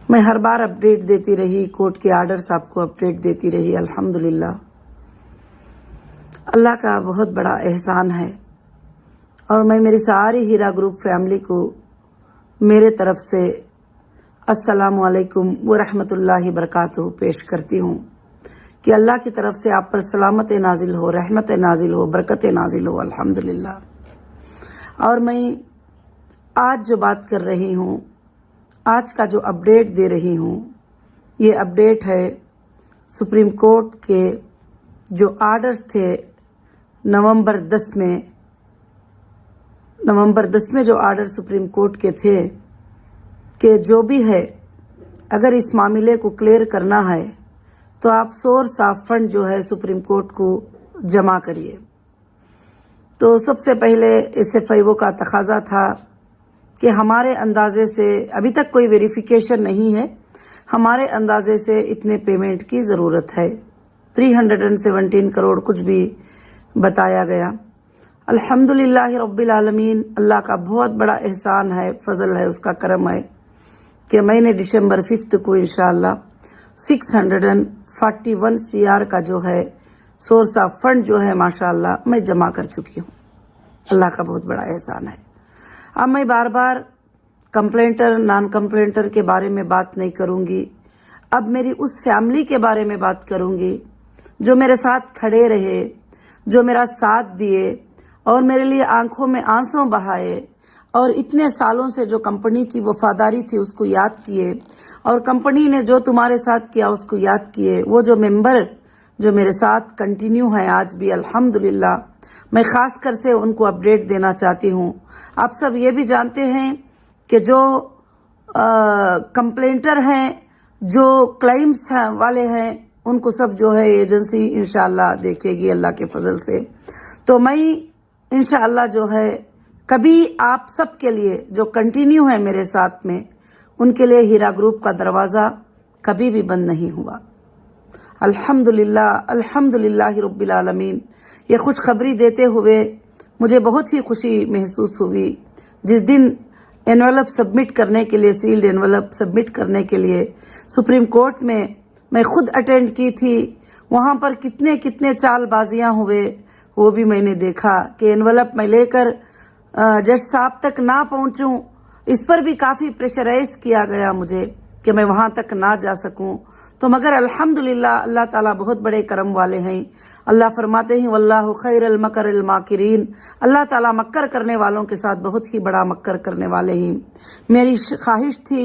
میں ہر بار اپڈیٹ دیتی رہی، کورٹ کے آرڈرز آپ کو اپڈیٹ دیتی رہی۔ الحمدللہ اللہ کا بہت بڑا احسان ہے، اور میں میری ساری ہیرا گروپ فیملی کو میرے طرف سے السلام علیکم ورحمۃ اللہ وبرکاتہ پیش کرتی ہوں کہ اللہ کی طرف سے آپ پر سلامت نازل ہو، رحمت نازل ہو، برکت نازل ہو الحمدللہ۔ اور میں آج جو بات کر رہی ہوں، آج کا جو اپڈیٹ دے رہی ہوں، یہ اپڈیٹ ہے سپریم کورٹ کے جو آرڈرز تھے نومبر 10 میں جو آرڈر سپریم کورٹ کے تھے کہ جو بھی ہے اگر اس معاملے کو کلیئر کرنا ہے تو آپ سورس آف فنڈ جو ہے سپریم کورٹ کو جمع کریے۔ تو سب سے پہلے ایس ایف آئی او کا تقاضا تھا کہ ہمارے اندازے سے ابھی تک کوئی ویریفیکیشن نہیں ہے، ہمارے اندازے سے اتنے پیمنٹ کی ضرورت ہے، 317 کروڑ کچھ بھی بتایا گیا۔ الحمدللہ رب العالمین، اللہ کا بہت بڑا احسان ہے، فضل ہے، اس کا کرم ہے کہ میں نے دسمبر 5 کو انشاءاللہ 641 CR کا جو ہے سورس آف فنڈ جو ہے ماشاءاللہ میں جمع کر چکی ہوں۔ اللہ کا بہت بڑا احسان ہے۔ اب میں بار بار کمپلینٹر نان کمپلینٹر کے بارے میں بات نہیں کروں گی، اب میری اس فیملی کے بارے میں بات کروں گی جو میرے ساتھ کھڑے رہے، جو میرا ساتھ دیے اور میرے لیے آنکھوں میں آنسوں بہائے، اور اتنے سالوں سے جو کمپنی کی وفاداری تھی اس کو یاد کیے، اور کمپنی نے جو تمہارے ساتھ کیا اس کو یاد کیے۔ وہ جو ممبر جو میرے ساتھ کنٹینیو ہیں آج بھی الحمدللہ، میں خاص کر سے ان کو اپڈیٹ دینا چاہتی ہوں۔ آپ سب یہ بھی جانتے ہیں کہ جو کمپلینٹر ہیں، جو کلیمز والے ہیں، ان کو سب جو ہے ایجنسی انشاءاللہ دیکھے گی اللہ کے فضل سے۔ تو میں انشاءاللہ جو ہے کبھی آپ سب کے لیے جو کنٹینیو ہے میرے ساتھ میں، ان کے لیے ہیرا گروپ کا دروازہ کبھی بھی بند نہیں ہوا۔ الحمدللہ الحمدللہ رب العالمین۔ یہ خوشخبری دیتے ہوئے مجھے بہت ہی خوشی محسوس ہوئی جس دن انویلپ سبمٹ کرنے کے لیے، سیلڈ انویلپ سبمٹ کرنے کے لیے سپریم کورٹ میں خود اٹینڈ کی تھی۔ وہاں پر کتنے چال بازیاں ہوئے وہ بھی میں نے دیکھا کہ انویلپ میں لے کر جج صاحب تک نہ پہنچوں، اس پر بھی کافی پریشرائز کیا گیا مجھے کہ میں وہاں تک نہ جا سکوں۔ تو مگر الحمدللہ اللہ تعالیٰ بہت بڑے کرم والے ہیں۔ اللہ فرماتے ہیں واللہ خیر المکر الماکرین، اللہ تعالیٰ مکر کرنے والوں کے ساتھ بہت ہی بڑا مکر کرنے والے ہیں۔ میری خواہش تھی،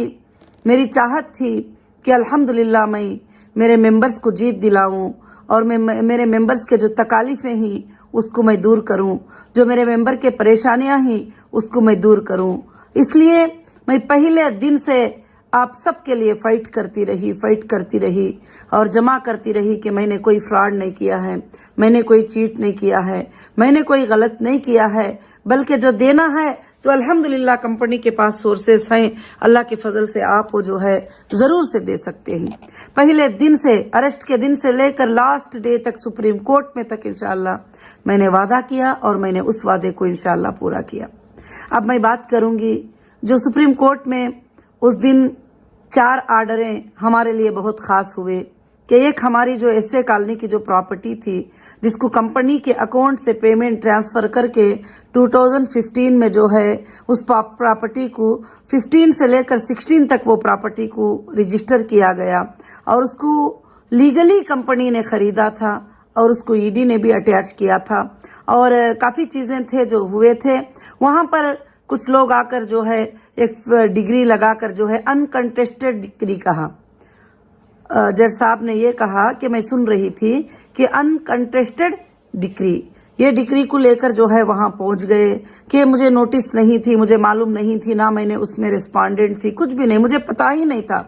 میری چاہت تھی کہ الحمدللہ میں میرے ممبرز کو جیت دلاؤں، اور میرے ممبرز کے جو تکالیفیں ہیں اس کو میں دور کروں، جو میرے ممبر کے پریشانیاں ہیں اس کو میں دور کروں۔ اس لیے میں پہلے دن سے آپ سب کے لیے فائٹ کرتی رہی اور جمع کرتی رہی کہ میں نے کوئی فراڈ نہیں کیا ہے، میں نے کوئی چیٹ نہیں کیا ہے، میں نے کوئی غلط نہیں کیا ہے، بلکہ جو دینا ہے تو الحمدللہ کمپنی کے پاس سورسز ہیں، اللہ کے فضل سے آپ وہ جو ہے ضرور سے دے سکتے ہیں۔ پہلے دن سے، اریسٹ کے دن سے لے کر لاسٹ ڈے تک سپریم کورٹ میں تک انشاءاللہ میں نے وعدہ کیا، اور میں نے اس وعدے کو انشاءاللہ پورا کیا۔ اب میں بات کروں گی جو سپریم کورٹ میں اس دن 4 آرڈریں ہمارے لیے بہت خاص ہوئے کہ ایک ہماری جو ایس اے کالونی کی جو پراپرٹی تھی جس کو کمپنی کے اکاؤنٹ سے پیمنٹ ٹرانسفر کر کے 2015 میں جو ہے اس پراپرٹی کو 15 سے لے کر 16 تک وہ پراپرٹی کو رجسٹر کیا گیا، اور اس کو لیگلی کمپنی نے خریدا تھا، اور اس کو ED نے بھی اٹیچ کیا تھا، اور کافی چیزیں تھے جو ہوئے تھے وہاں پر۔ کچھ لوگ آ کر جو ہے ایک ڈگری لگا کر جو ہے انکنٹیسٹڈ ڈگری کہا، جج صاحب نے یہ کہا کہ میں سن رہی تھی کہ انکنٹیسٹڈ ڈگری، یہ ڈگری کو لے کر جو ہے وہاں پہنچ گئے کہ مجھے نوٹس نہیں تھی، مجھے معلوم نہیں تھی، نہ میں نے اس میں ریسپونڈنٹ تھی، کچھ بھی نہیں، مجھے پتا ہی نہیں تھا۔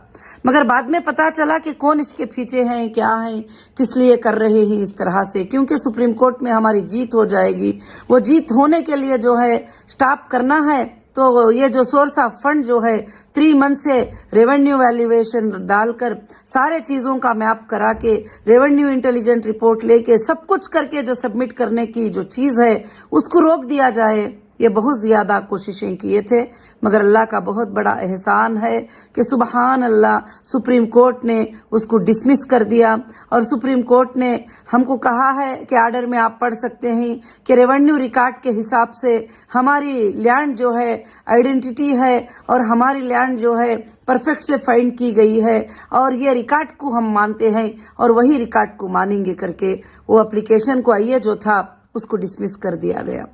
مگر بعد میں پتا چلا کہ کون اس کے پیچھے ہیں، کیا ہیں، کس لیے کر رہے ہیں اس طرح سے، کیونکہ سپریم کورٹ میں ہماری جیت ہو جائے گی۔ وہ جیت ہونے کے لیے جو ہے سٹاپ کرنا ہے، تو یہ جو سورس آف فنڈ جو ہے 3 منتھ سے ریونیو ویلیویشن ڈال کر سارے چیزوں کا میپ کرا کے ریونیو انٹیلیجنٹ رپورٹ لے کے سب کچھ کر کے جو سبمٹ کرنے کی جو چیز ہے اس کو روک دیا جائے، یہ بہت زیادہ کوششیں کیے تھے، مگر اللہ کا بہت بڑا احسان ہے کہ سبحان اللہ سپریم کورٹ نے اس کو ڈسمس کر دیا، اور سپریم کورٹ نے ہم کو کہا ہے کہ آرڈر میں آپ پڑھ سکتے ہیں کہ ریونیو ریکارڈ کے حساب سے ہماری لینڈ جو ہے آئیڈینٹی ہے، اور ہماری لینڈ جو ہے پرفیکٹ سے فائنڈ کی گئی ہے، اور یہ ریکارڈ کو ہم مانتے ہیں اور وہی ریکارڈ کو مانیں گے کر کے وہ اپلیکیشن کو آئیے جو تھا اس کو ڈسمس کر دیا گیا۔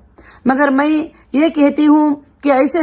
مگر میں یہ کہتی ہوں کہ ایسے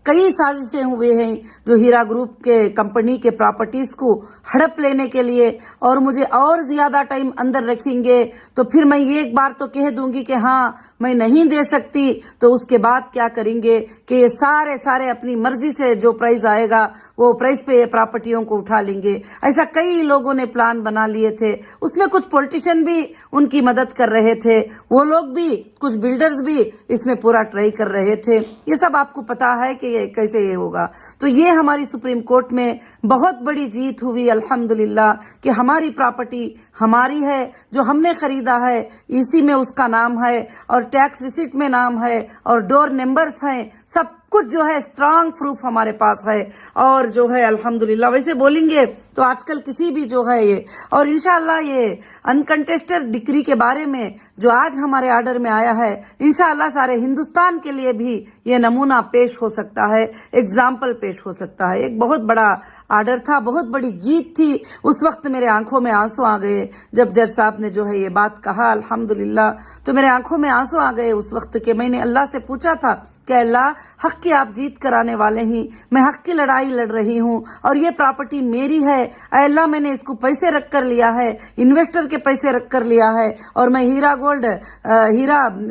کئی سازشیں ہوئے ہیں جو ہیرا گروپ کے کمپنی کے پراپرٹیز کو ہڑپ لینے کے لیے، اور مجھے اور زیادہ ٹائم اندر رکھیں گے تو پھر میں یہ ایک بار تو کہہ دوں گی کہ ہاں میں نہیں دے سکتی، تو اس کے بعد کیا کریں گے کہ یہ سارے اپنی مرضی سے جو پرائز آئے گا وہ پرائز پہ یہ پراپرٹیوں کو اٹھا لیں گے۔ ایسا کئی لوگوں نے پلان بنا لیے تھے، اس میں کچھ پولیٹیشین بھی ان کی مدد کر رہے تھے، وہ لوگ بھی، کچھ بلڈرز بھی اس میں پورا ٹرائی کر رہے تھے۔ یہ سب آپ کو پتا ہے کہ یہ کیسے یہ ہوگا۔ تو یہ ہماری سپریم کورٹ میں بہت بڑی جیت ہوئی الحمدللہ کہ ہماری پراپرٹی ہماری ہے، جو ہم نے خریدا ہے اسی میں اس کا نام ہے، اور ٹیکس ریسیٹ میں نام ہے، اور ڈور نمبرز ہیں، سب کچھ جو ہے اسٹرانگ پروف ہمارے پاس ہے، اور جو ہے الحمدللہ ویسے بولیں گے تو آج کل کسی بھی جو ہے یہ، اور انشاءاللہ یہ انکنٹیسٹڈ ڈگری کے بارے میں جو آج ہمارے آرڈر میں آیا ہے، انشاءاللہ سارے ہندوستان کے لیے بھی یہ نمونہ پیش ہو سکتا ہے، ایگزامپل پیش ہو سکتا ہے۔ ایک بہت بڑا آرڈر تھا، بہت بڑی جیت تھی۔ اس وقت میرے آنکھوں میں آنسو آ گئے جب جج صاحب نے جو ہے یہ بات کہا الحمدللہ، تو میرے آنکھوں میں آنسو آ گئے اس وقت کہ میں نے اللہ سے پوچھا تھا کہ اللہ حق کی آپ جیت کرانے والے ہیں، میں حق کی لڑائی لڑ رہی ہوں، اور یہ پراپرٹی میری ہے، اے اللہ میں نے اس کو پیسے رکھ کر لیا ہے، انویسٹر کے پیسے رکھ کر لیا ہے، اور میں ہیرا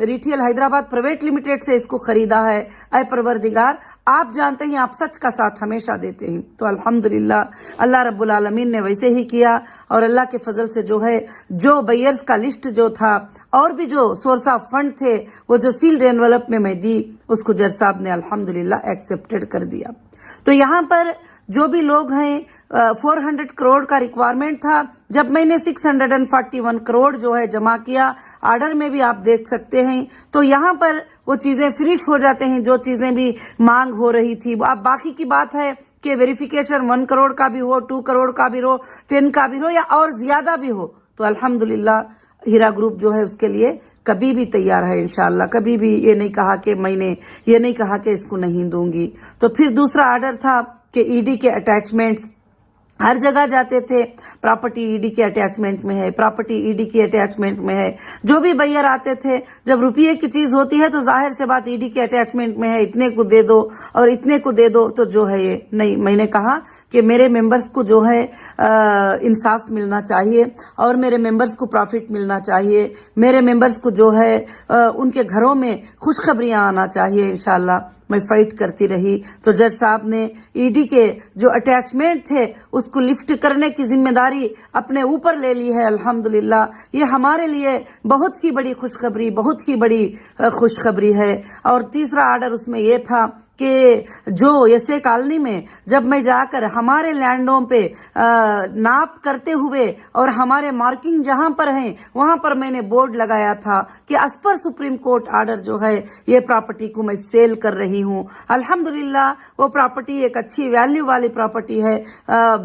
ریٹیل حیدرآباد پرائیویٹ لمیٹڈ سے اس کو خریدا ہے، اے پروردگار آپ جانتے ہیں آپ سچ کا ساتھ ہمیشہ دیتے ہیں۔ تو الحمدللہ اللہ رب العالمین نے ویسے ہی کیا، اور اللہ کے فضل سے جو ہے جو بائرز کا لسٹ جو تھا اور بھی جو سورس آف فنڈ تھے وہ جو سیلڈ انویلپ میں دی اس کو جج صاحب نے الحمدللہ ایکسپٹڈ کر دیا۔ تو یہاں پر جو بھی لوگ ہیں 400 کروڑ کا ریکوائرمنٹ تھا، جب میں نے 641 کروڑ جو ہے جمع کیا، آرڈر میں بھی آپ دیکھ سکتے ہیں، تو یہاں پر وہ چیزیں فنش ہو جاتے ہیں جو چیزیں بھی مانگ ہو رہی تھی۔ اب باقی کی بات ہے کہ ویریفیکیشن 1 کروڑ کا بھی ہو، 2 کروڑ کا بھی ہو، 10 کا بھی ہو، یا اور زیادہ بھی ہو، تو الحمدللہ ہیرا گروپ جو ہے اس کے لیے کبھی بھی تیار ہے انشاءاللہ۔ کبھی بھی یہ نہیں کہا کہ میں نے یہ نہیں کہا کہ اس کو نہیں دوں گی۔ تو پھر دوسرا آرڈر تھا کہ ای ڈی کے اٹیچمنٹس ہر جگہ جاتے تھے، پراپرٹی ای ڈی کے اٹیچمنٹ میں ہے، پراپرٹی ای ڈی کے اٹیچمنٹ میں ہے، جو بھی بائر آتے تھے جب روپیے کی چیز ہوتی ہے تو ظاہر سے بات ای ڈی کے اٹیچمنٹ میں ہے، اتنے کو دے دو اور اتنے کو دے دو، تو جو ہے یہ نہیں۔ میں نے کہا کہ میرے ممبرز کو جو ہے انصاف ملنا چاہیے، اور میرے ممبرز کو پروفٹ ملنا چاہیے، میرے ممبرز کو جو ہے ان کے گھروں میں خوشخبریاں آنا چاہیے انشاءاللہ۔ میں فائٹ کرتی رہی، تو جج صاحب نے ای ڈی کے جو اٹیچمنٹ تھے اس کو لفٹ کرنے کی ذمہ داری اپنے اوپر لے لی ہے الحمدللہ۔ یہ ہمارے لیے بہت ہی بڑی خوشخبری، بہت ہی بڑی خوشخبری ہے۔ اور تیسرا آرڈر اس میں یہ تھا کہ جو یسے کالونی میں جب میں جا کر ہمارے لینڈوں پہ ناپ کرتے ہوئے اور ہمارے مارکنگ جہاں پر ہیں وہاں پر میں نے بورڈ لگایا تھا کہ اس پر سپریم کورٹ آرڈر جو ہے یہ پراپرٹی کو میں سیل کر رہی ہوں۔ الحمدللہ وہ پراپرٹی ایک اچھی ویلیو والی پراپرٹی ہے،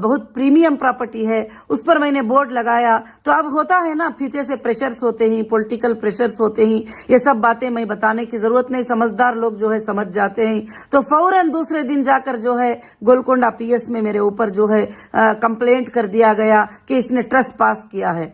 بہت پریمیم پراپرٹی ہے، اس پر میں نے بورڈ لگایا۔ تو اب ہوتا ہے نا، پیچھے سے پریشرز ہوتے ہیں، پولیٹیکل پریشرز ہوتے ہیں، یہ سب باتیں میں بتانے کی ضرورت نہیں، سمجھدار لوگ جو ہے سمجھ جاتے ہیں۔ تو فوراً دوسرے دن جا کر جو ہے گولکنڈا پی ایس میں میرے اوپر جو ہے کمپلینٹ کر دیا گیا کہ اس نے ٹرس پاس کیا ہے۔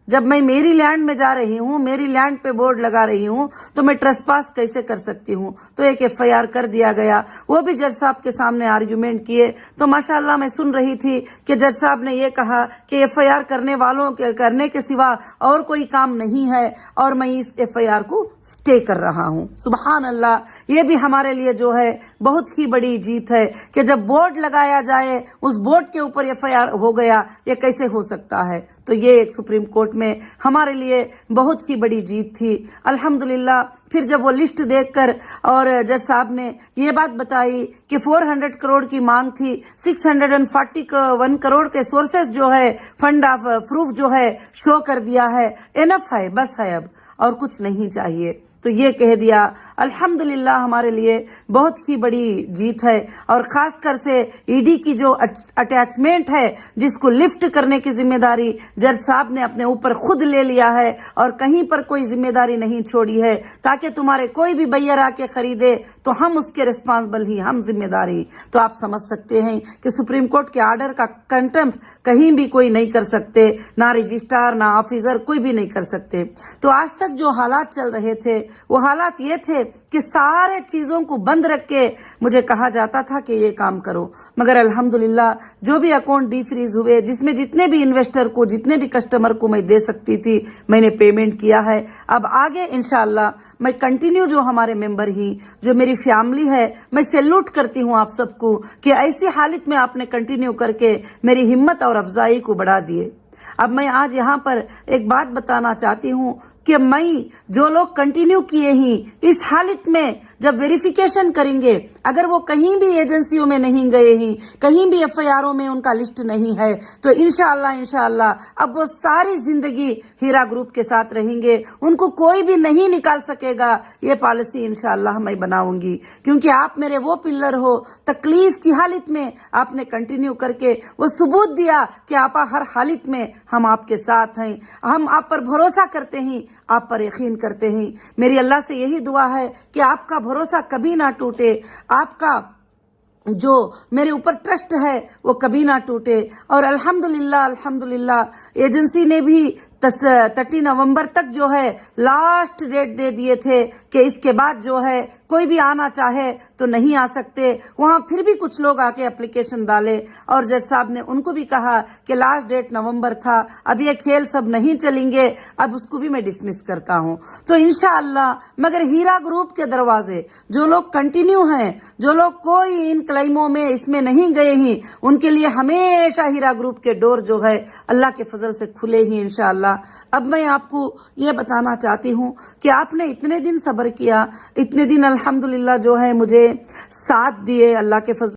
جب میں میری لینڈ میں جا رہی ہوں، میری لینڈ پہ بورڈ لگا رہی ہوں، تو میں ٹرس پاس کیسے کر سکتی ہوں؟ تو ایک ایف آئی آر کر دیا گیا، وہ بھی جج صاحب کے سامنے آرگیومنٹ کیے۔ تو ماشاءاللہ میں سن رہی تھی کہ جج صاحب نے یہ کہا کہ ایف آئی آر کرنے والوں کرنے کے سوا اور کوئی کام نہیں ہے، اور میں اس ایف آئی آر کو سٹے کر رہا ہوں۔ سبحان اللہ، یہ بھی ہمارے لیے جو ہے بہت ہی بڑی جیت ہے کہ جب بورڈ لگایا جائے اس بورڈ کے اوپر ایف آئی آر ہو گیا، یہ کیسے ہو سکتا ہے؟ تو یہ ایک سپریم کورٹ میں ہمارے لیے بہت ہی بڑی جیت تھی الحمدللہ۔ پھر جب وہ لسٹ دیکھ کر اور جج صاحب نے یہ بات بتائی کہ 400 کروڑ کی مانگ تھی، 641 کروڑ کے سورسز جو ہے فنڈ آف پروف جو ہے شو کر دیا ہے، انف ہے، بس ہے اب، اور کچھ نہیں چاہیے. تو یہ کہہ دیا. الحمدللہ ہمارے لیے بہت ہی بڑی جیت ہے، اور خاص کر سے ای ڈی کی جو اٹیچمنٹ ہے جس کو لفٹ کرنے کی ذمہ داری جج صاحب نے اپنے اوپر خود لے لیا ہے، اور کہیں پر کوئی ذمہ داری نہیں چھوڑی ہے تاکہ تمہارے کوئی بھی بائر آ کے خریدے تو ہم اس کے رسپانسبل ہی، ہم ذمہ داری. تو آپ سمجھ سکتے ہیں کہ سپریم کورٹ کے آرڈر کا کنٹمپٹ کہیں بھی کوئی نہیں کر سکتے، نہ رجسٹرار نہ آفیسر کوئی بھی نہیں کر سکتے. تو آج تک جو حالات چل رہے تھے وہ حالات یہ تھے کہ سارے چیزوں کو بند رکھ کے مجھے کہا جاتا تھا کہ یہ کام کرو، مگر الحمدللہ جو بھی اکاؤنٹ ڈی فریز ہوئے، جس میں جتنے بھی انویسٹر کو، جتنے بھی کسٹمر کو میں دے سکتی تھی میں نے پیمنٹ کیا ہے. اب آگے انشاءاللہ میں کنٹینیو، جو ہمارے ممبر ہی، جو میری فیملی ہے، میں سیلوٹ کرتی ہوں آپ سب کو کہ ایسی حالت میں آپ نے کنٹینیو کر کے میری ہمت اور افزائی کو بڑھا دیے. اب میں آج یہاں پر ایک بات بتانا چاہتی ہوں کہ میں جو لوگ کنٹینیو کیے ہی اس حالت میں جب ویریفیکیشن کریں گے، اگر وہ کہیں بھی ایجنسیوں میں نہیں گئے ہی، کہیں بھی ایف آئی آروں میں ان کا لسٹ نہیں ہے، تو انشاءاللہ اب وہ ساری زندگی ہیرا گروپ کے ساتھ رہیں گے. ان کو کوئی بھی نہیں نکال سکے گا. یہ پالیسی انشاءاللہ میں بناؤں گی، کیونکہ آپ میرے وہ پلر ہو. تکلیف کی حالت میں آپ نے کنٹینیو کر کے وہ ثبوت دیا کہ آپ ہر حالت میں ہم آپ کے ساتھ ہیں. ہم آپ پر بھروسہ کرتے ہیں، آپ پر یقین کرتے ہیں. میری اللہ سے یہی دعا ہے کہ آپ کا بھروسہ کبھی نہ ٹوٹے، آپ کا جو میرے اوپر ٹرسٹ ہے وہ کبھی نہ ٹوٹے. اور الحمدللہ ایجنسی نے بھی 30 نومبر تک جو ہے لاسٹ ڈیٹ دے دیے تھے کہ اس کے بعد جو ہے کوئی بھی آنا چاہے تو نہیں آ سکتے. وہاں پھر بھی کچھ لوگ آ کے اپلیکیشن ڈالے، اور جج صاحب نے ان کو بھی کہا کہ لاسٹ ڈیٹ نومبر تھا، اب یہ کھیل سب نہیں چلیں گے، اب اس کو بھی میں ڈسمس کرتا ہوں. تو انشاءاللہ مگر ہیرا گروپ کے دروازے جو لوگ کنٹینیو ہیں، جو لوگ کوئی ان کلیموں میں اس میں نہیں گئے ہیں، ان کے لیے ہمیشہ ہیرا گروپ کے ڈور جو ہے اللہ کے فضل سے کھلے ہی انشاءاللہ. اب میں آپ کو یہ بتانا چاہتی ہوں کہ آپ نے اتنے دن صبر کیا، اتنے دن الحمدللہ جو ہے مجھے ساتھ دیے اللہ کے فضل